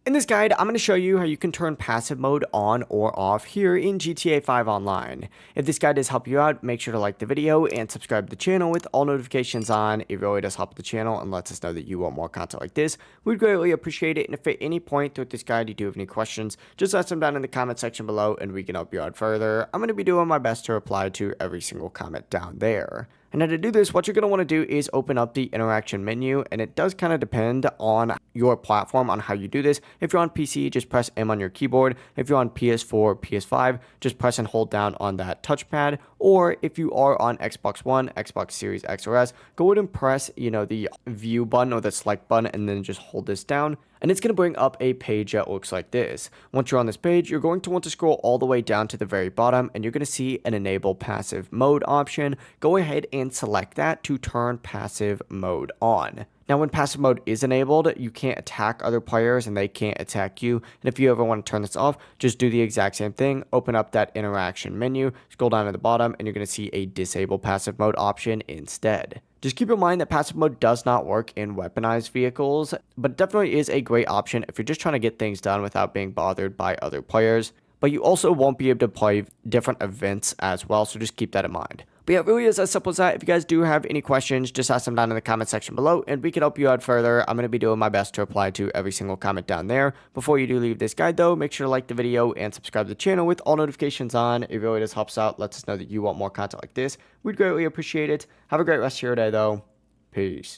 In this guide, I'm going to show you how you can turn passive mode on or off here in GTA 5 Online. If this guide does help you out, make sure to like the video and subscribe to the channel with all notifications on. It really does help the channel and lets us know that you want more content like this. We'd greatly appreciate it, and if at any point throughout this guide you do have any questions, just ask them down in the comment section below and we can help you out further. I'm going to be doing my best to reply to every single comment down there. And now to do this, what you're going to want to do is open up the interaction menu, and it does kind of depend on your platform on how you do this. If you're on PC, just press M on your keyboard. If you're on PS4, PS5, just press and hold down on that touchpad. Or if you are on Xbox One, Xbox Series X or S, go ahead and press, the view button or the select button and then just hold this down. And it's going to bring up a page that looks like this. Once you're on this page, you're going to want to scroll all the way down to the very bottom and you're going to see an enable passive mode option. Go ahead and select that to turn passive mode on. Now, when passive mode is enabled, you can't attack other players and they can't attack you. And if you ever want to turn this off, just do the exact same thing. Open up that interaction menu, scroll down to the bottom, and you're going to see a disable passive mode option instead. Just keep in mind that passive mode does not work in weaponized vehicles, but it definitely is a great option if you're just trying to get things done without being bothered by other players. But you also won't be able to play different events as well, so just keep that in mind. But yeah, it really is as simple as that. If you guys do have any questions, just ask them down in the comment section below, and we can help you out further. I'm going to be doing my best to reply to every single comment down there. Before you do leave this guide, though, make sure to like the video and subscribe to the channel with all notifications on. It really does help out. Lets us know that you want more content like this. We'd greatly appreciate it. Have a great rest of your day, though. Peace.